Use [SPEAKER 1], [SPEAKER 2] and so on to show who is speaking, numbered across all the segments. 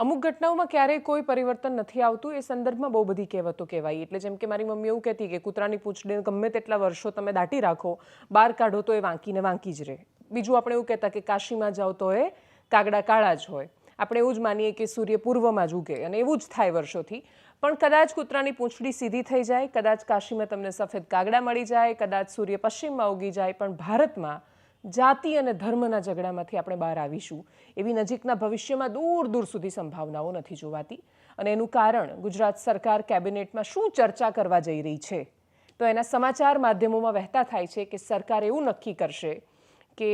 [SPEAKER 1] અમુક ઘટનાઓમાં ક્યારેય કોઈ પરિવર્તન નથી આવતું એ સંદર્ભમાં બહુ બધી કહેવતો કહેવાય. એટલે જેમ કે મારી મમ્મી એવું કહેતી કે કૂતરાની પૂંછડીને ગમે તેટલા વર્ષો તમે દાટી રાખો, બહાર કાઢો તો એ વાંકીને વાંકી જ રહે. બીજું આપણે એવું કહેતા કે કાશીમાં જાઓ તો એ કાગડા કાળા જ હોય. આપણે એવું જ માનીએ કે સૂર્ય પૂર્વમાં જ ઉગે અને એવું જ થાય વર્ષોથી. પણ કદાચ કૂતરાની પૂંછડી સીધી થઈ જાય, કદાચ કાશીમાં તમને સફેદ કાગડા મળી જાય, કદાચ સૂર્ય પશ્ચિમમાં ઉગી જાય, પણ ભારતમાં જાતિ અને ધર્મના ઝઘડામાંથી આપણે બહાર આવીશું એવી નજીકના ભવિષ્યમાં દૂર દૂર સુધી સંભાવનાઓ નથી જોવાતી. અને એનું કારણ ગુજરાત સરકાર કેબિનેટમાં શું ચર્ચા કરવા જઈ રહી છે તો એના સમાચાર માધ્યમોમાં વહેતા થાય છે કે સરકાર એવું નક્કી કરશે કે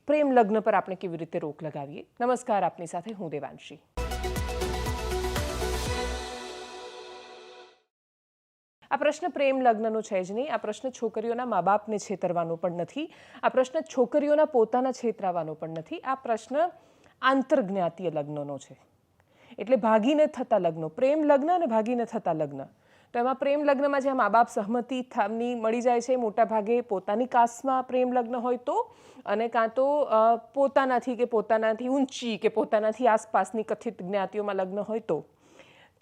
[SPEAKER 1] પ્રેમ લગ્ન પર આપણે કેવી રીતે રોક લગાવીએ. નમસ્કાર, આપની સાથે હું દેવાંશી. આ પ્રશ્ન પ્રેમ લગ્નનો છે જ નહીં. આ પ્રશ્ન છોકરીઓના મા બાપને છેતરવાનો પણ નથી. આ પ્રશ્ન છોકરીઓના પોતાના છેતરાવાનો પણ નથી. આ પ્રશ્ન આંતરજ્ઞાતીય લગ્નનો છે. એટલે ભાગીને થતા લગ્નો, પ્રેમ લગ્ન અને ભાગીને થતા લગ્ન. તો એમાં પ્રેમ લગ્નમાં જ્યાં મા બાપ સહમતિની મળી જાય છે, મોટા ભાગે પોતાની કાસ્ટમાં પ્રેમ લગ્ન હોય તો, અને કાં તો પોતાનાથી કે પોતાનાથી ઊંચી કે પોતાનાથી આસપાસની કથિત જ્ઞાતિઓમાં લગ્ન હોય તો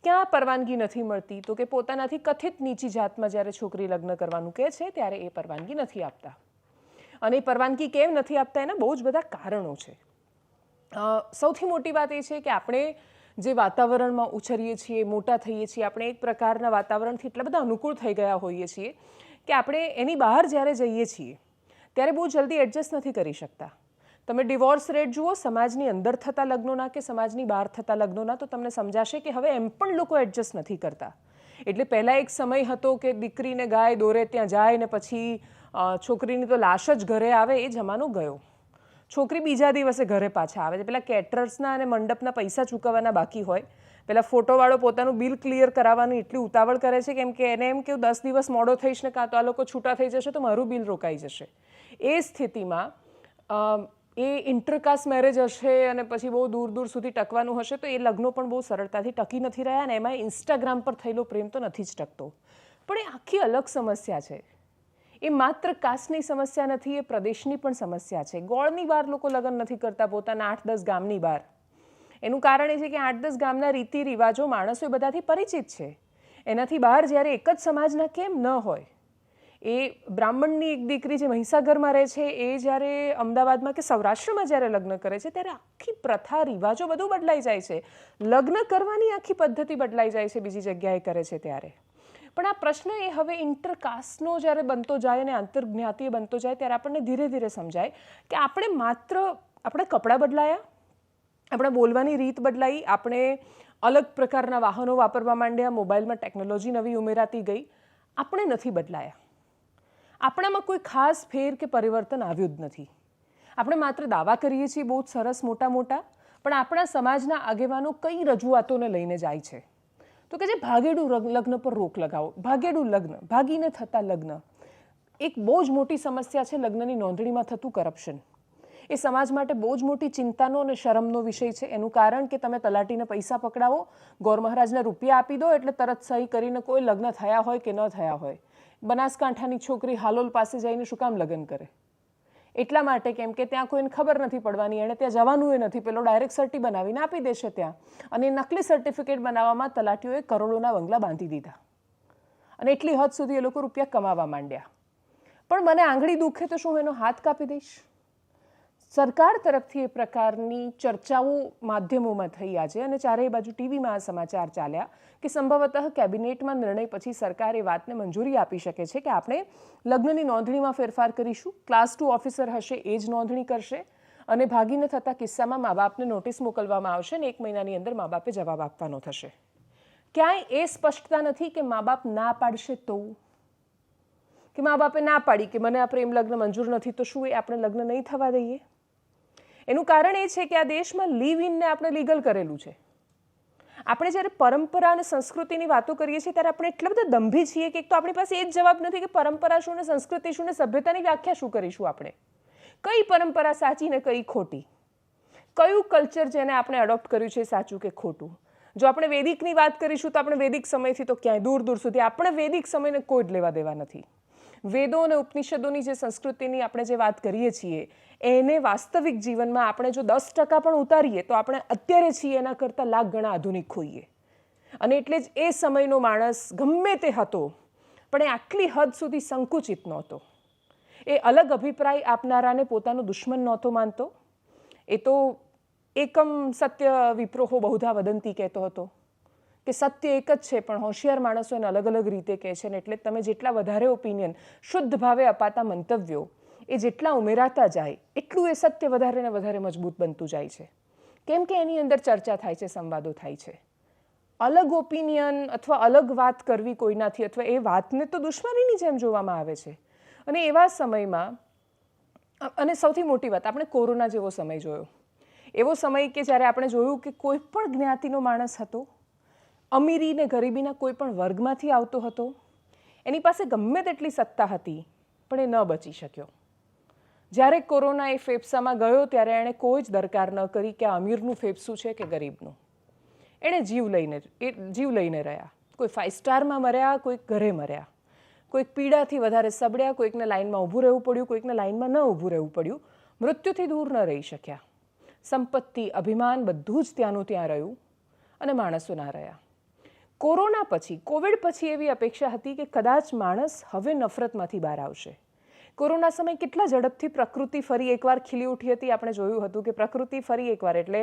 [SPEAKER 1] ક્યાં પરવાનગી નથી મળતી તો કે પોતાનાથી કથિત નીચી જાતમાં જ્યારે છોકરી લગ્ન કરવાનું કહે છે ત્યારે એ પરવાનગી નથી આપતા. અને એ પરવાનગી કેમ નથી આપતા એના બહુ જ બધા કારણો છે. સૌથી મોટી વાત એ છે કે આપણે જે વાતાવરણમાં ઉછરીએ છીએ, મોટા થઈએ છીએ, આપણે એક પ્રકારના વાતાવરણથી એટલા બધા અનુકૂળ થઈ ગયા હોઈએ છીએ કે આપણે એની બહાર જ્યારે જઈએ છીએ ત્યારે બહુ જલ્દી એડજસ્ટ નથી કરી શકતા. તમે ડિવોર્સ રેટ જુઓ સમાજની અંદર થતા લગ્નોના કે સમાજની બહાર થતા લગ્નોના, તો તમને સમજાશે કે હવે એમ પણ લોકો એડજસ્ટ નથી કરતા. એટલે પહેલાં એક સમય હતો કે દીકરીને ગાય દોરે ત્યાં જાય ને પછી છોકરીની તો લાશ જ ઘરે આવે, એ જમાનો ગયો. છોકરી બીજા દિવસે ઘરે પાછા આવે છે. પેલા કેટરર્સના અને મંડપના પૈસા ચૂકવવાના બાકી હોય, પેલા ફોટોવાળો પોતાનું બિલ ક્લિયર કરાવવાની એટલી ઉતાવળ કરે છે કેમ કે એને એમ કે 10 દિવસ મોડો થઈશ ને કાં તો આ લોકો છૂટા થઈ જશે તો મારું બિલ રોકાઈ જશે. એ સ્થિતિમાં એ ઇન્ટરકાસ્ટ મેરેજ હશે અને પછી બહુ દૂર દૂર સુધી ટકવાનું હશે તો એ લગ્નો પણ બહુ સરળતાથી ટકી નથી રહ્યા. અને એમાં ઇન્સ્ટાગ્રામ પર થયેલો પ્રેમ તો નથી જ ટકતો. પણ એ આખી અલગ સમસ્યા છે. એ માત્ર કાસ્ટની સમસ્યા નથી, એ પ્રદેશની પણ સમસ્યા છે. ગોળની બહાર લોકો લગ્ન નથી કરતા, પોતાના 8-10 ગામની બહાર. એનું કારણ એ છે કે 8-10 ગામના રીતિ રિવાજો માણસો એ બધાથી પરિચિત છે. એનાથી બહાર જ્યારે એક જ સમાજના કેમ ન હોય, એ બ્રાહ્મણની એક દીકરી જે મહીસાગરમાં રહે છે એ જ્યારે અમદાવાદમાં કે સૌરાષ્ટ્રમાં જ્યારે લગ્ન કરે છે ત્યારે આખી પ્રથા રિવાજો બધું બદલાઈ જાય છે. લગ્ન કરવાની આખી પદ્ધતિ બદલાઈ જાય છે બીજી જગ્યાએ કરે છે ત્યારે. પણ આ પ્રશ્ન એ હવે ઇન્ટરકાસ્ટનો જ્યારે બનતો જાય અને આંતરજ્ઞાતીય બનતો જાય ત્યારે આપણને ધીરે ધીરે સમજાય કે આપણે માત્ર આપણે કપડાં બદલાયા, આપણે બોલવાની રીત બદલાઈ, આપણે અલગ પ્રકારના વાહનો વાપરવા માંડ્યા, મોબાઈલમાં ટેકનોલોજી નવી ઉમેરાતી ગઈ, આપણે નથી બદલાયા. આપણામાં કોઈ ખાસ ફેર કે પરિવર્તન આવ્યું જ નથી. આપણે માત્ર દાવા કરીએ છીએ બહુ જ સરસ મોટા મોટા, પણ આપણા સમાજના આગેવાનો કઈ રજૂઆતોને લઈને જાય છે તો કે જે ભાગેડું લગ્ન પર રોક લગાવો. ભાગેડું લગ્ન, ભાગીને થતા લગ્ન, એક બહુ જ મોટી સમસ્યા છે. લગ્નની નોંધણીમાં થતું કરપ્શન એ સમાજ માટે બહુ જ મોટી ચિંતાનો અને શરમનો વિષય છે. એનું કારણ કે તમે તલાટીને પૈસા પકડાવો, ગોર મહારાજને રૂપિયા આપી દો એટલે તરત સહી કરીને કોઈ લગ્ન થયા હોય કે ન થયા હોય. બનાસકાંઠાની છોકરી હાલોલ પાસે જઈને શું કામ લગ્ન કરે? એટલા માટે કેમ કે ત્યાં કોઈને ખબર નથી પડવાની, એણે ત્યાં જવાનું એ નથી, પેલો ડાયરેક્ટ સર્ટી બનાવીને આપી દેશે ત્યાં. અને નકલી સર્ટિફિકેટ બનાવવામાં તલાટીઓએ કરોડોના બંગલા બાંધી દીધા અને એટલી હદ સુધી એ લોકો રૂપિયા કમાવા માંડ્યા. પણ મને આંગળી દુખે તો શું એનો હાથ કાપી દઈશ? સરકાર તરફથી એ પ્રકારની ચર્ચાઓ માધ્યમોમાં થઈ આજે અને ચારેય બાજુ ટીવીમાં આ સમાચાર ચાલ્યા કે સંભવતઃ કેબિનેટમાં નિર્ણય પછી સરકાર એ વાતને મંજૂરી આપી શકે છે કે આપણે લગ્નની નોંધણીમાં ફેરફાર કરીશું. ક્લાસ 2 ઓફિસર હશે એ જ નોંધણી કરશે અને ભાગીને થતા કિસ્સામાં મા બાપને નોટિસ મોકલવામાં આવશે અને 1 મહિનાની અંદર મા બાપે જવાબ આપવાનો થશે. ક્યાંય એ સ્પષ્ટતા નથી કે મા બાપ ના પાડશે તો, કે મા બાપે ના પાડી કે મને આ પ્રેમ લગ્ન મંજૂર નથી તો શું એ આપણે લગ્ન નહીં થવા દઈએ? એનું કારણ એ છે કે આ દેશમાં લીવ ઇનને આપણે લીગલ કરેલું છે. આપણે જ્યારે પરંપરા અને સંસ્કૃતિની વાતો કરીએ છીએ ત્યારે આપણે એટલા બધા દંભી છીએ કે એક તો આપણી પાસે એ જ જવાબ નથી કે પરંપરા શું ને સંસ્કૃતિ શું ને સભ્યતાની વ્યાખ્યા શું કરીશું આપણે. કઈ પરંપરા સાચી ને કઈ ખોટી, કયું કલ્ચર જેને આપણે એડોપ્ટ કર્યું છે સાચું કે ખોટું. જો આપણે વેદિકની વાત કરીશું તો આપણે વેદિક સમયથી તો ક્યાંય દૂર દૂર સુધી આપણે વેદિક સમયને કોઈ જ લેવા દેવા નથી. વેદો અને ઉપનિષદોની જે સંસ્કૃતિની આપણે જે વાત કરીએ છીએ એને વાસ્તવિક જીવનમાં આપણે જો 10% પણ ઉતારીએ તો આપણે અત્યારે છીએ એના કરતાં લાખ ગણા આધુનિક હોઈએ. અને એટલે જ એ સમયનો માણસ ગમે તે હતો પણ એ આટલી હદ સુધી સંકુચિત નહોતો. એ અલગ અભિપ્રાય આપનારાને પોતાનો દુશ્મન નહોતો માનતો. એ તો એકમ સત્ય વિપ્રોહો બહુધા વદંતી કહેતો હતો કે સત્ય એક જ છે પણ હોશિયાર માણસો એને અલગ અલગ રીતે કહે છે. ને એટલે તમે જેટલા વધારે ઓપિનિયન, શુદ્ધ ભાવે અપાતા મંતવ્યો એ જેટલા ઉમેરાતા જાય એટલું એ સત્ય વધારે ને વધારે મજબૂત બનતું જાય છે. કેમ કે એની અંદર ચર્ચા થાય છે, સંવાદો થાય છે. અલગ ઓપિનિયન અથવા અલગ વાત કરવી કોઈનાથી અથવા એ વાતને તો દુશ્મનીની જેમ જોવામાં આવે છે. અને એવા સમયમાં, અને સૌથી મોટી વાત, આપણે કોરોના જેવો સમય જોયો. એવો સમય કે જ્યારે આપણે જોયું કે કોઈ પણ જ્ઞાતિનો માણસ હતો, અમીરી ને ગરીબીના કોઈ પણ વર્ગમાંથી આવતો હતો, એની પાસે ગમે તેટલી સત્તા હતી પણ એ ન બચી શક્યો. જ્યારે કોરોના એ ફેફસામાં ગયો ત્યારે એણે કોઈ જ દરકાર ન કરી કે આ અમીરનું ફેફસું છે કે ગરીબનું. એણે જીવ લઈને રહ્યા. કોઈ 5 સ્ટારમાં મર્યા, કોઈક ઘરે મર્યા, કોઈક પીડાથી વધારે સબડ્યા, કોઈકને લાઇનમાં ઊભું રહેવું પડ્યું, કોઈકને લાઇનમાં ન ઊભું રહેવું પડ્યું. મૃત્યુથી દૂર ન રહી શક્યા. સંપત્તિ, અભિમાન બધું જ ત્યાંનું ત્યાં રહ્યું અને માણસો ના રહ્યા. કોરોના પછી, કોવિડ પછી એવી અપેક્ષા હતી કે કદાચ માણસ હવે નફરતમાંથી બહાર આવશે. કોરોના સમય કેટલા ઝડપથી પ્રકૃતિ ફરી એકવાર ખીલી ઉઠી હતી. આપણે જોયું હતું કે પ્રકૃતિ ફરી એકવાર, એટલે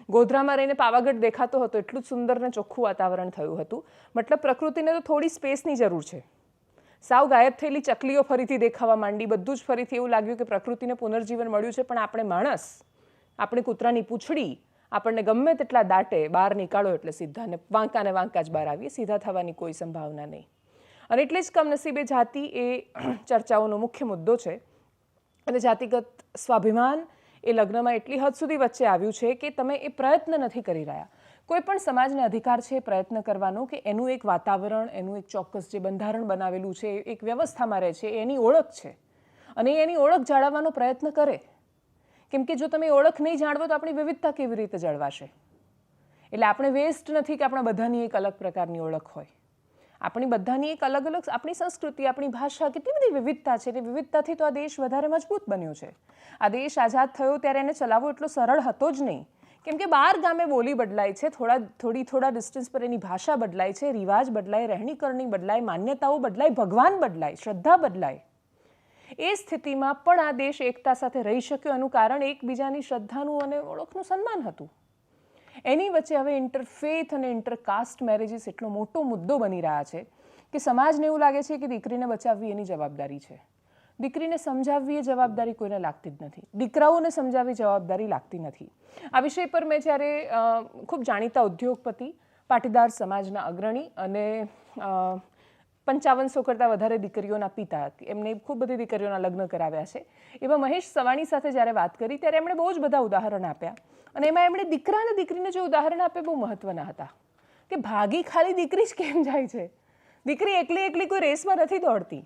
[SPEAKER 1] ગોધરામાં રહીને પાવાગઢ દેખાતો હતો એટલું જ સુંદર ને ચોખ્ખું વાતાવરણ થયું હતું. મતલબ પ્રકૃતિને તો થોડી સ્પેસની જરૂર છે. સાવ ગાયબ થયેલી ચકલીઓ ફરીથી દેખાવા માંડી. બધું જ ફરીથી એવું લાગ્યું કે પ્રકૃતિને પુનર્જીવન મળ્યું છે. પણ આપણે માણસ, આપણી કૂતરાની પૂંછડી આપણને ગમે તેટલા દાટે, બહાર નીકાળો એટલે સીધા ને વાંકા જ બહાર આવીએ. સીધા થવાની કોઈ સંભાવના નહીં. અને એટલે જ કમનસીબે જાતિ એ ચર્ચાઓનો મુખ્ય મુદ્દો છે. અને જાતિગત સ્વાભિમાન એ લગ્નમાં એટલી હદ સુધી વચ્ચે આવ્યું છે કે તમે એ પ્રયત્ન નથી કરી રહ્યા. કોઈ પણ સમાજને અધિકાર છે પ્રયત્ન કરવાનો કે એનું એક વાતાવરણ, એનું એક ચોક્કસ જે બંધારણ બનાવેલું છે, એક વ્યવસ્થામાં રહે છે, એની ઓળખ છે. અને એની ઓળખ જાળવવાનો પ્રયત્ન કરે. કેમ કે જો તમે ઓળખ નહીં જાણવો તો આપણી વિવિધતા કેવી રીતે જળવાશે? એટલે આપણે વેસ્ટ નથી કે આપણા બધાની એક અલગ પ્રકારની ઓળખ હોય. આપણી બધાની એક અલગ અલગ આપણી સંસ્કૃતિ, આપણી ભાષા, કેટલી બધી વિવિધતા છે. એ વિવિધતાથી તો આ દેશ વધારે મજબૂત બન્યો છે. આ દેશ આઝાદ થયો ત્યારે એને ચલાવવો એટલો સરળ હતો જ નહીં. કેમ કે 12 ગામે બોલી બદલાય છે, થોડા ડિસ્ટન્સ પર એની ભાષા બદલાય છે, રિવાજ બદલાય, રહેણી કરણી બદલાય, માન્યતાઓ બદલાય, ભગવાન બદલાય, શ્રદ્ધા બદલાય. એ સ્થિતિમાં પણ આ દેશ એકતા સાથે રહી શક્યો. એનું કારણ એકબીજાની શ્રદ્ધાનું અને ઓળખનું સન્માન હતું. એની વચ્ચે હવે ઇન્ટરફેથ અને ઇન્ટરકાસ્ટ મેરેજીસ એટલો મોટો મુદ્દો બની રહ્યા છે કે સમાજને એવું લાગે છે કે દીકરીને બચાવવી એની જવાબદારી છે. દીકરીને સમજાવવી એ જવાબદારી કોઈને લાગતી જ નથી. દીકરાઓને સમજાવવી જવાબદારી લાગતી નથી. આ વિષય પર મેં જ્યારે ખૂબ જાણીતા ઉદ્યોગપતિ, પાટીદાર સમાજના અગ્રણી અને 5500 કરતાં વધારે દીકરીઓના પિતા, એમને ખૂબ બધી દીકરીઓના લગ્ન કરાવ્યા છે, એવા મહેશ સવાણી સાથે જ્યારે વાત કરી ત્યારે એમણે બહુ જ બધા ઉદાહરણ આપ્યા. અને એમાં એમણે દીકરા અને દીકરીને જે ઉદાહરણ આપ્યા બહુ મહત્વના હતા. કે ભાગી ખાલી દીકરી જ કેમ જાય છે? દીકરી એકલી કોઈ રેસમાં નથી દોડતી,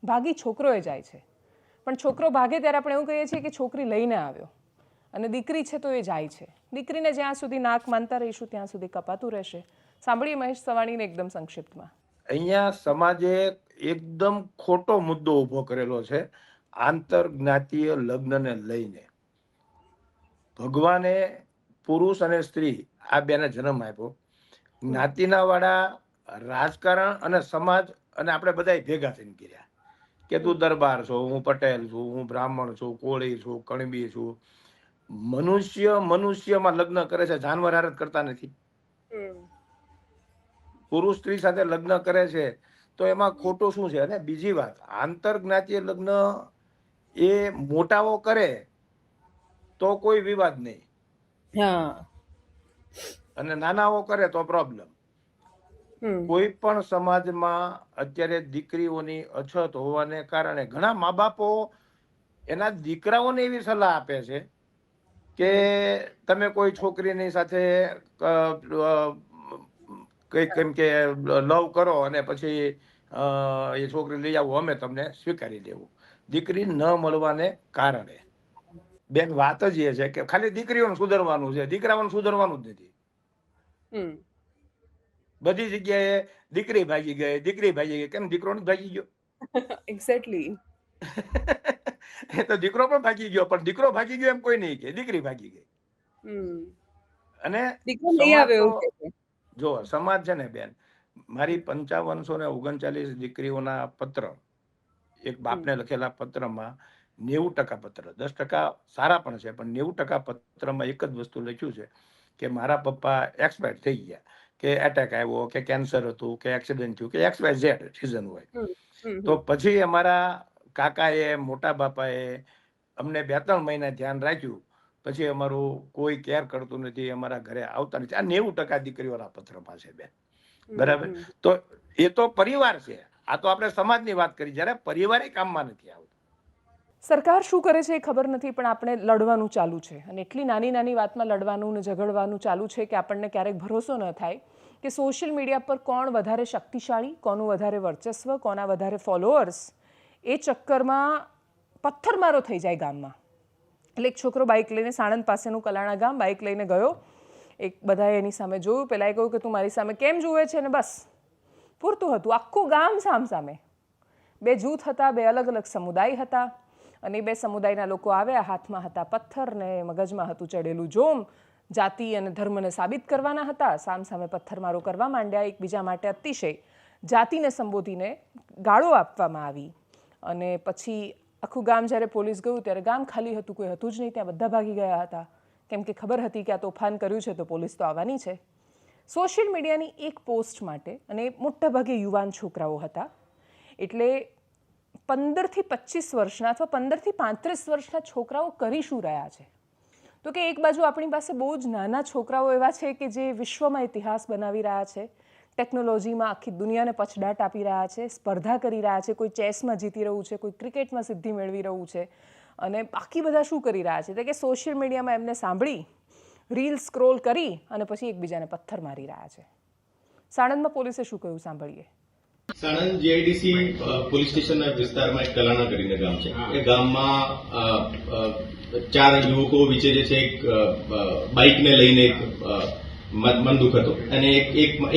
[SPEAKER 1] ભાગી છોકરોએ જાય છે. પણ છોકરો ભાગે ત્યારે આપણે એવું કહીએ છીએ કે છોકરી લઈને આવ્યો, અને દીકરી છે તો એ જાય છે. દીકરીને જ્યાં સુધી નાક માનતા રહીશું ત્યાં સુધી કપાતું રહેશે. સાંભળીએ મહેશ સવાણીને એકદમ સંક્ષિપ્તમાં.
[SPEAKER 2] અહીંયા સમાજે એકદમ ખોટો મુદ્દો ઉભો કરેલો છે આંતર જ્ઞાતીય લગ્નને લઈને. ભગવાને પુરુષ અને સ્ત્રી આ બેને જન્મ આપ્યો. જ્ઞાતિના વાળા રાજકારણ અને સમાજ અને આપણે બધા ભેગા થઈને કર્યા કે તું દરબાર છો, હું પટેલ છું, હું બ્રાહ્મણ છું, કોળી છું, કણબી છું. મનુષ્યમાં લગ્ન કરે છે, જાનવર હારે કરતા નથી. પુરુષ સ્ત્રી સાથે લગ્ન કરે છે તો એમાં ખોટું શું છે? અને બીજી વાત, આંતર જ્ઞાતીય લગ્ન એ મોટાઓ કરે તો કોઈ વિવાદ નહીં, અને નાનાઓ કરે તો પ્રોબ્લેમ. કોઈ પણ સમાજમાં અત્યારે દીકરીઓની અછત હોવાને કારણે ઘણા મા બાપો એના દીકરાઓને એવી સલાહ આપે છે કે તમે કોઈ છોકરીની સાથે કઈક એમ કે લવ કરો અને પછી એ છોકરી લઈ આવો, અમે તમને સ્વીકારી લેવું. દીકરી ન મળવાને કારણે બેન વાત જ એ છે કે ખાલી દીકરીઓને સુધરવાનું છે, દીકરાઓને સુધરવાનું જ નથી. બધી જગ્યાએ દીકરી ભાગી ગઈ. કેમ દીકરો નથી ભાગી ગયો?
[SPEAKER 1] એક્ઝેક્ટલી.
[SPEAKER 2] એ તો દીકરો પણ ભાગી ગયો, પણ દીકરો ભાગી ગયો એમ કોઈ નહીં કે, દીકરી ભાગી ગઈ. અને
[SPEAKER 1] દીકરો નહીં
[SPEAKER 2] સમાજ
[SPEAKER 1] આવે
[SPEAKER 2] તો
[SPEAKER 1] એવું કે છે.
[SPEAKER 2] જો સમાજ છે ને બેન, મારી 5539 દીકરીઓના પત્ર, એક બાપને લખેલા પત્રમાં 90% પત્ર, 10% સારા પણ છે, પણ 90% પત્રમાં એક જ વસ્તુ લખ્યું છે કે મારા પપ્પા એક્સપાયર થઈ ગયા, કે એટેક આવ્યો, કે કેન્સર હતું, કે એક્સિડન્ટ થયું, કે XYZ રીઝન હોય. તો પછી અમારા કાકાએ, મોટા બાપાએ અમને 2-3 મહિના ધ્યાન રાખ્યું, પછી અમારું કોઈ કેર કરતું નથી, અમારા ઘરે આવતા નથી. આ 90% દીકરીઓના પત્રમાં છે બેન, બરાબર. તો એ તો પરિવાર છે, આ તો આપણે સમાજની વાત કરી, જ્યારે પરિવારે કામમાં નથી આવતું.
[SPEAKER 1] સરકાર શું કરે છે એ ખબર નથી, પણ આપણે લડવાનું ચાલુ છે, અને એટલી નાની નાની વાતમાં લડવાનું ને ઝઘડવાનું ચાલુ છે કે આપણને ક્યારેક ભરોસો ન થાય કે સોશિયલ મીડિયા પર કોણ વધારે શક્તિશાળી, કોનું વધારે વર્ચસ્વ, કોના વધારે ફોલોઅર્સ, એ ચક્કરમાં પથ્થરમારો થઈ જાય ગામમાં. એટલે એક છોકરો બાઇક લઈને સાણંદ પાસેનું કલાણા ગામ બાઇક લઈને ગયો, એક બધાએ એની સામે જોયું, પેલાએ કહ્યું કે તું મારી સામે કેમ જુએ છે, ને બસ પૂરતું હતું. આખું ગામ સામસામે, 2 જૂથ હતા, 2 અલગ અલગ સમુદાય હતા, અને એ 2 સમુદાયના લોકો આવ્યા, હાથમાં હતા પથ્થર ને મગજમાં હતું ચડેલું જોમ, જાતિ અને ધર્મને સાબિત કરવાના હતા. સામસામે પથ્થરમારો કરવા માંડ્યા, એકબીજા માટે અતિશય જાતિને સંબોધીને ગાળો આપવામાં આવી. અને પછી આખું ગામ જ્યારે પોલીસ ગયું ત્યારે ગામ ખાલી હતું, કોઈ હતું જ નહીં, ત્યાં બધા ભાગી ગયા હતા, કેમ કે ખબર હતી કે આ તોફાન કર્યું છે તો પોલીસ તો આવવાની છે. સોશિયલ મીડિયાની એક પોસ્ટ માટે, અને મોટાભાગે યુવાન છોકરાઓ હતા, એટલે 15 થી 25 વર્ષના અથવા 15 થી 35 વર્ષના છોકરાઓ કરી શું રહ્યા છે? તો કે એક બાજુ આપણી પાસે બહુ જ નાના છોકરાઓ એવા છે કે જે વિશ્વમાં ઇતિહાસ બનાવી રહ્યા છે, ટેકનોલોજીમાં આખી દુનિયાને પછડાટ આપી રહ્યા છે, સ્પર્ધા કરી રહ્યા છે, કોઈ ચેસમાં જીતી રહ્યું છે, કોઈ ક્રિકેટમાં સિદ્ધિ મેળવી રહ્યું છે, અને બાકી બધા શું કરી રહ્યા છે? કે સોશિયલ મીડિયામાં એમને સાંભળી, રીલ સ્ક્રોલ કરી અને પછી એકબીજાને પથ્થર મારી રહ્યા છે. સાણંદમાં પોલીસે શું કહ્યું સાંભળીએ.
[SPEAKER 3] સાણંદ જીઆઈડીસી પોલીસ સ્ટેશનના વિસ્તારમાં એક કલાણા કરીને ગામ છે. એ ગામમાં 4 યુવકો વચ્ચે જે છે એક બાઇકને લઈને એક મનદુખ હતો, અને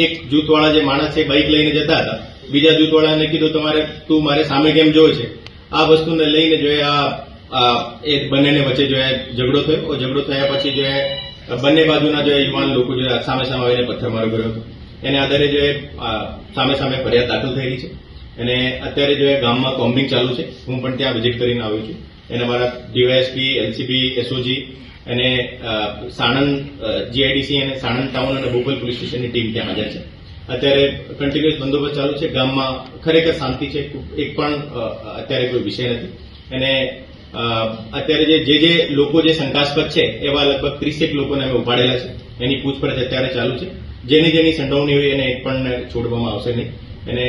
[SPEAKER 3] એક જૂથવાળા જે માણસ છે બાઇક લઈને જતા હતા, બીજા જૂથવાળાને કીધું તું મારે સામે કેમ જોવે છે. આ વસ્તુને લઈને જો એ બંનેને વચ્ચે જો ઝઘડો થયો. ઝઘડો થયા પછી જો બંને બાજુના જો યુવાન લોકો જો સામે સામે આવીને પથ્થરમારો કર્યો હતો. એને આધારે જો સામે સામે ફરિયાદ દાખલ થયેલી છે, અને અત્યારે જો ગામમાં કોમ્બિંગ ચાલુ છે. હું પણ ત્યાં વિઝિટ કરીને આવ્યો છું, અને અમારા ડીવાયએસપી, એલસીબી, એસઓજી અને સાણંદ જીઆઈડીસી અને સાણંદ ટાઉન અને બોપલ પોલીસ સ્ટેશનની ટીમ ત્યાં હાજર છે. અત્યારે કન્ટિન્યુઅસ બંદોબસ્ત ચાલુ છે. ગામમાં ખરેખર શાંતિ છે, એક પણ અત્યારે કોઈ વિષય નથી. અને અત્યારે જે લોકો જે શંકાસ્પદ છે એવા લગભગ 30 લોકોને અમે ઉપાડેલા છે. એની પૂછપરછ અત્યારે ચાલુ છે. જેની સંડોવણી હોય એને એક પણ છોડવામાં આવશે નહીં, અને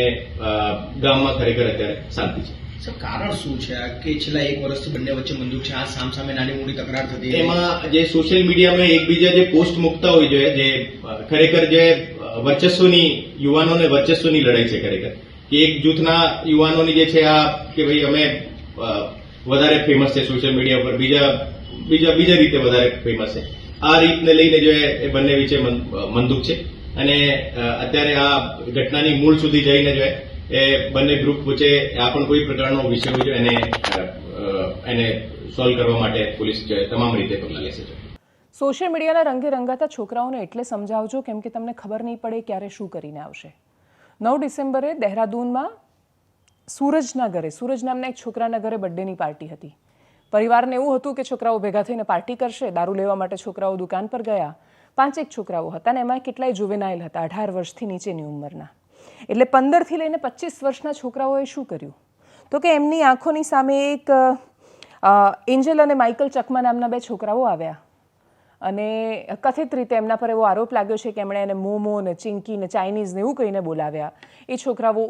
[SPEAKER 3] ગામમાં ખરેખર અત્યારે શાંતિ છે.
[SPEAKER 4] સર, કારણ શું છે કે છેલ્લા 1 વર્ષથી બંને વચ્ચે બંદૂક છે, આ સામસામે નાની મોટી તકરાર થતી?
[SPEAKER 3] એમાં જે સોશિયલ મીડિયામાં એકબીજા જે પોસ્ટ મૂકતા હોય છે, જે ખરેખર જે વર્ચસ્વની યુવાનોને વર્ચસ્વની લડાઈ છે. ખરેખર કે એક જૂથના યુવાનોની જે છે આ કે ભાઈ અમે વધારે ફેમસ છે સોશિયલ મીડિયા પર, બીજા રીતે વધારે ફેમસ છે. આ રીતને લઈને જો એ બંને વચ્ચે મંદુક છે, અને અત્યારે આ ઘટનાની મૂળ સુધી જઈને જો એ બંને ગ્રુપ વચ્ચે આ પણ કોઈ પ્રકારનો વિષય હોય એને સોલ્વ કરવા માટે પોલીસ તમામ રીતે પગલાં લેશે.
[SPEAKER 1] સોશિયલ મીડિયાના રંગે રંગાતા છોકરાઓને એટલે સમજાવજો કેમ કે તમને ખબર નહીં પડે ક્યારે શું કરીને આવશે. 9 ડિસેમ્બરે દહેરાદૂનમાં સૂરજ નામના એક છોકરાના ઘરે બર્થડેની પાર્ટી હતી. પરિવારને એવું હતું કે છોકરાઓ ભેગા થઈને પાર્ટી કરશે. દારૂ લેવા માટે છોકરાઓ દુકાન પર ગયા. 5 છોકરાઓ હતા, ને એમાં કેટલાય જુવેનાઇલ હતા, 18 વર્ષથી નીચેની ઉંમરના. એટલે 15 થી લઈને 25 વર્ષના છોકરાઓએ શું કર્યું? તો કે એમની આંખોની સામે એક એન્જલ અને માઇકલ ચકમા નામના 2 છોકરાઓ આવ્યા, અને કથિત રીતે એમના પર એવો આરોપ લાગ્યો છે કે એમણે એને મોમો ને ચિંકી ને ચાઇનીઝ ને એવું કહીને બોલાવ્યા. એ છોકરાઓ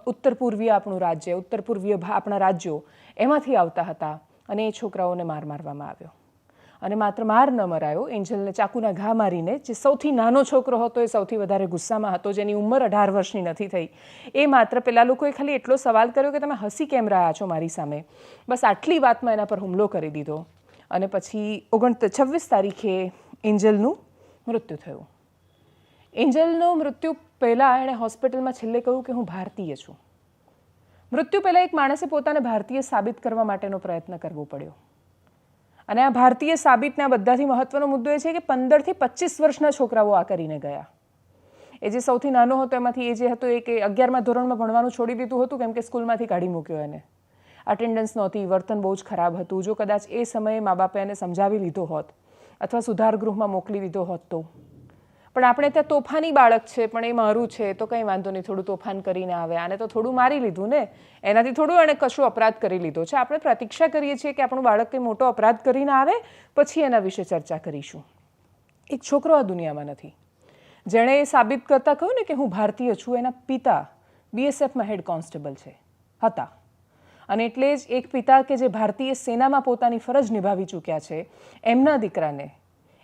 [SPEAKER 1] ઉત્તર પૂર્વીય આપણા રાજ્યો એમાંથી આવતા હતા, અને એ છોકરાઓને મારવામાં આવ્યો. અને માત્ર માર ન મરાયો, એન્જલને ચાકુના ઘા મારીને, જે સૌથી નાનો છોકરો હતો એ સૌથી વધારે ગુસ્સામાં હતો, જેની ઉંમર 18 વર્ષની નથી થઈ, એ માત્ર પેલા લોકોએ ખાલી એટલો સવાલ કર્યો કે તમે હસી કેમ રહ્યા છો મારી સામે, બસ આટલી વાતમાં એના પર હુમલો કરી દીધો. અને પછી 26 તારીખે એન્જલનું મૃત્યુ થયું. એન્જલનું મૃત્યુ પહેલાં એણે હોસ્પિટલમાં છેલ્લે કહ્યું કે હું ભારતીય છું. મૃત્યુ પહેલાં એક માણસે પોતાને ભારતીય સાબિત કરવા માટેનો પ્રયત્ન કરવો પડ્યો. અને આ ભારતીય સાબિતના બધાથી મહત્વનો મુદ્દો એ છે કે 15 થી 25 વર્ષના છોકરાઓ આ કરીને ગયા. એ જે સૌથી નાનો હતો એમાંથી એ જે હતો એ કે 11મા ધોરણમાં ભણવાનું છોડી દીધું હતું કેમ કે સ્કૂલમાંથી કાઢી મૂક્યો એને. અટેન્ડન્સ નહોતી, વર્તન બહુ જ ખરાબ હતું. જો કદાચ એ સમયે મા બાપે એને સમજાવી લીધો હોત અથવા સુધાર ગૃહમાં મોકલી દીધો હોત તો. પણ આપણે ત્યાં તોફાની બાળક છે પણ એ મારું છે તો કંઈ વાંધો નહીં, થોડું તોફાન કરીને આવે, આને તો થોડું મારી લીધું ને, એનાથી થોડું એણે કશું અપરાધ કરી લીધો છે. આપણે પ્રતીક્ષા કરીએ છીએ કે આપણું બાળક કંઈ મોટો અપરાધ કરીને આવે પછી એના વિશે ચર્ચા કરીશું. એક છોકરો આ દુનિયામાં નથી જેણે એ સાબિત કરતા કહ્યું ને કે હું ભારતીય છું. એના પિતા BSFમાં હેડ કોન્સ્ટેબલ હતા અને એટલે જ એક પિતા કે જે ભારતીય સેનામાં પોતાની ફરજ નિભાવી ચૂક્યા છે, એમના દીકરાને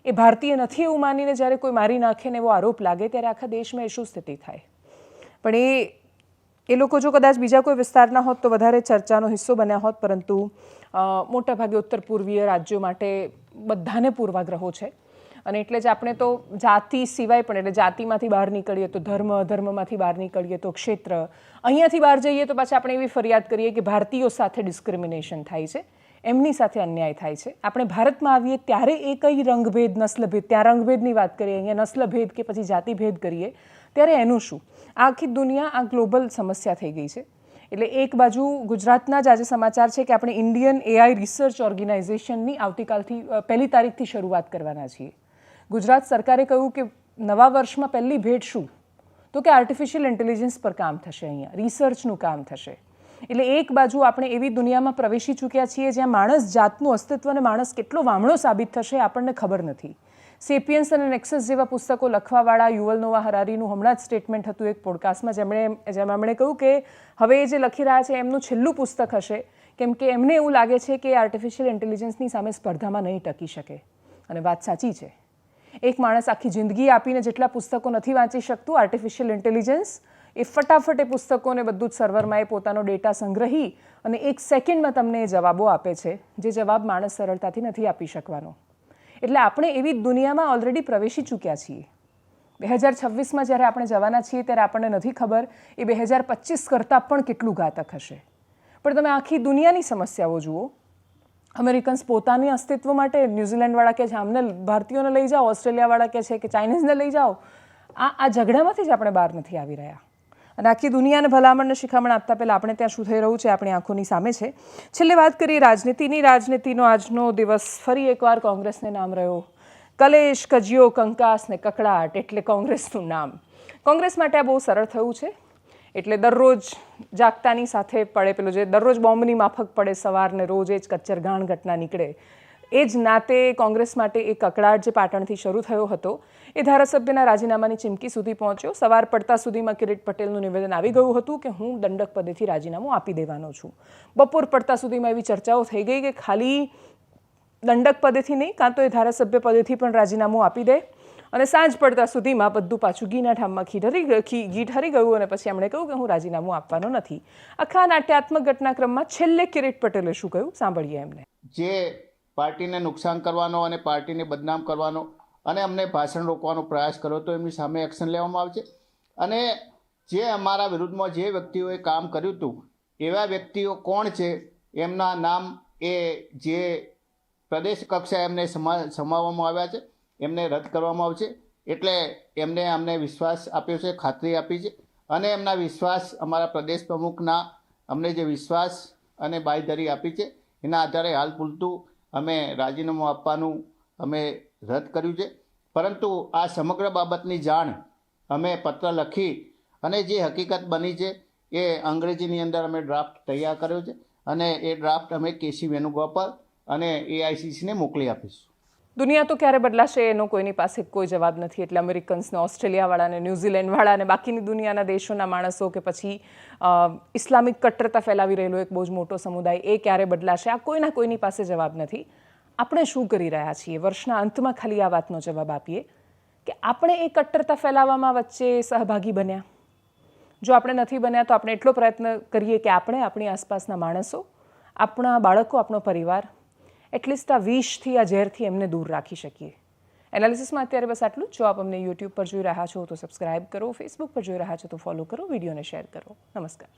[SPEAKER 1] એ ભારતીય નથી એવું માનીને જ્યારે કોઈ મારી નાખે ને એવો આરોપ લાગે ત્યારે આખા દેશમાં એ શું સ્થિતિ થાય. પણ એ લોકો જો કદાચ બીજા કોઈ વિસ્તારના હોત તો વધારે ચર્ચાનો હિસ્સો બન્યા હોત, પરંતુ મોટાભાગે ઉત્તર પૂર્વીય રાજ્યો માટે બધાને પૂર્વાગ્રહો છે અને એટલે જ આપણે તો જાતિ સિવાય પણ, એટલે જાતિમાંથી બહાર નીકળીએ તો ધર્મ, ધર્મમાંથી બહાર નીકળીએ તો ક્ષેત્ર, અહીંયાથી બહાર જઈએ તો પાછા આપણે એવી ફરિયાદ કરીએ કે ભારતીયો સાથે ડિસ્ક્રિમિનેશન થાય છે, એમની સાથે અન્યાય થાય છે. આપણે ભારતમાં આવીએ ત્યારે એ કઈ રંગભેદ, નસ્લભેદ, ત્યાં રંગભેદની વાત કરીએ, અહીંયા નસ્લભેદ કે પછી જાતિભેદ કરીએ ત્યારે એનું શું? આ આખી દુનિયા આ ગ્લોબલ સમસ્યા થઈ ગઈ છે. એટલે એક બાજુ ગુજરાતના જ આજે સમાચાર છે કે આપણે ઇન્ડિયન AI રિસર્ચ ઓર્ગેનાઇઝેશનની આવતીકાલથી 1 તારીખથી શરૂઆત કરવાના છીએ. ગુજરાત સરકારે કહ્યું કે નવા વર્ષમાં પહેલી ભેટ શું? તો કે આર્ટિફિશિયલ ઇન્ટેલિજન્સ પર કામ થશે, અહીંયા રિસર્ચનું કામ થશે. એટલે એક બાજુ આપણે એવી દુનિયામાં પ્રવેશી ચૂક્યા છીએ જ્યાં માણસ જાતનું અસ્તિત્વ અને માણસ કેટલો વામણો સાબિત થશે આપણને ખબર નથી. સેપિયન્સ અને નેક્સસ જેવા પુસ્તકો લખવાવાળા યુવલ નોવા હરારીનું હમણાં જ સ્ટેટમેન્ટ હતું એક પોડકાસ્ટમાં, જેમાં એમણે કહ્યું કે હવે એ જે લખી રહ્યા છે એમનું છેલ્લું પુસ્તક હશે કેમ કે એમને એવું લાગે છે કે આર્ટિફિશિયલ ઇન્ટેલિજન્સની સામે સ્પર્ધામાં નહીં ટકી શકે. અને વાત સાચી છે. એક માણસ આખી જિંદગી આપીને જેટલા પુસ્તકો નથી વાંચી શકતું, આર્ટિફિશિયલ ઇન્ટેલિજન્સ એ ફટાફટ એ પુસ્તકોને બધું જ સર્વરમાં એ પોતાનો ડેટા સંગ્રહી અને 1 સેકન્ડમાં તમને એ જવાબો આપે છે જે જવાબ માણસ સરળતાથી નથી આપી શકવાનો. એટલે આપણે એવી દુનિયામાં ઓલરેડી પ્રવેશી ચૂક્યા છીએ. 2026માં જ્યારે આપણે જવાના છીએ ત્યારે આપણને નથી ખબર એ 2025 કરતાં પણ કેટલું ઘાતક હશે. પણ તમે આખી દુનિયાની સમસ્યાઓ જુઓ. અમેરિકન્સ પોતાની અસ્તિત્વ માટે, ન્યૂઝીલેન્ડવાળા કહે છે અમને ભારતીયોને લઈ જાઓ, ઓસ્ટ્રેલિયાવાળા કહે છે કે ચાઇનીઝને લઈ જાઓ. આ ઝઘડામાંથી જ આપણે બહાર નથી આવી રહ્યા. અને આખી દુનિયાને ભલામણને શિખામણ આપતા પહેલાં આપણે ત્યાં શું થઈ રહ્યું છે આપણી આંખોની સામે છે. છેલ્લે વાત કરીએ રાજનીતિની. રાજનીતિનો આજનો દિવસ ફરી એકવાર કોંગ્રેસને નામ રહ્યો. કલેશ, કજિયો, કંકાસ ને કકડાટ એટલે કોંગ્રેસનું નામ. કોંગ્રેસ માટે આ બહુ સરળ થયું છે. એટલે દરરોજ જાગતાની સાથે પડે પેલું જે દરરોજ બોમ્બની માફક પડે સવારને રોજ એ જ કચ્ચર ગાણ ઘટના નીકળે. એ જ નાતે કોંગ્રેસ માટે એક કકડાટ જે પાટણથી શરૂ થયો હતો એ ધારાસભ્યના રાજીનામાની ચીમકી સુધી પહોંચ્યો. સવાર પડતા સુધીમાં કિરીટ પટેલનું નિવેદન આવી ગયું હતું કે હું દંડક પદેથી રાજીનામું આપી દેવાનો છું. બપોર પડતા સુધીમાં એવી ચર્ચાઓ થઈ ગઈ કે ખાલી દંડક પદેથી નહીં, કાં તો એ ધારાસભ્ય પદેથી પણ રાજીનામું આપી દે. અને સાંજ પડતા સુધીમાં બધું પાછું ઘીના ઠામમાં ઘી ઠરી ગયું અને પછી એમણે કહ્યું કે હું રાજીનામું આપવાનો નથી. આખા નાટ્યાત્મક ઘટનાક્રમમાં છેલ્લે કિરીટ પટેલે શું કહ્યું સાંભળીએ એમને.
[SPEAKER 5] જે પાર્ટીને નુકસાન કરવાનો અને પાર્ટીને બદનામ કરવાનો અને અમને ભાષણ રોકવાનો પ્રયાસ કર્યો તો એમની સામે એક્શન લેવામાં આવશે. અને જે અમારા વિરુદ્ધમાં જે વ્યક્તિઓએ કામ કર્યું હતું એવા વ્યક્તિઓ કોણ છે એમના નામ એ જે પ્રદેશ કક્ષાએ એમને સમાવવામાં આવ્યા છે એમને રદ કરવામાં આવશે. એટલે એમને અમને વિશ્વાસ આપ્યો છે, ખાતરી આપી છે અને એમના વિશ્વાસ અમારા પ્રદેશ પ્રમુખના અમને જે વિશ્વાસ અને બાંયધરી આપી છે એના આધારે હાલ પૂરતું અમે રાજીનામું આપવાનું અમે રદ કર્યું છે. પરંતુ આ સમગ્ર બાબતની જાણ અમે પત્ર લખી અને જે હકીકત બની છે એ અંગ્રેજીની અંદર અમે ડ્રાફ્ટ તૈયાર કર્યો છે અને એ ડ્રાફ્ટ અમે KC વેણુગોપાલ અને AICCને મોકલી આપીશું.
[SPEAKER 1] દુનિયા તો ક્યારે બદલાશે એનો કોઈની પાસે કોઈ જવાબ નથી. એટલે અમેરિકન્સને, ઓસ્ટ્રેલિયાવાળાને, ન્યૂઝીલેન્ડવાળાને, બાકીની દુનિયાના દેશોના માણસો કે પછી ઇસ્લામિક કટ્ટરતા ફેલાવી રહેલો એક બહુ જ મોટો સમુદાય એ ક્યારે બદલાશે આ કોઈના કોઈની પાસે જવાબ નથી. આપણે શું કરી રહ્યા છીએ? વર્ષના અંતમાં ખાલી આ વાતનો જવાબ આપીએ કે આપણે એ કટ્ટરતા ફેલાવવામાં વચ્ચે સહભાગી બન્યા. જો આપણે નથી બન્યા તો આપણે એટલો પ્રયત્ન કરીએ કે આપણે આપણી આસપાસના માણસો, આપણા બાળકો, આપણો પરિવાર એટલીસ્ટ આ વિષથી, આ ઝેરથી એમને દૂર રાખી શકીએ. એનાલિસિસમાં અત્યારે બસ આટલું. જો આપ અમને YouTube પર જોઈ રહ્યા છો તો સબસ્ક્રાઇબ કરો, Facebook પર જોઈ રહ્યા છો તો ફોલો કરો, વિડીયોને શેર કરો. નમસ્કાર.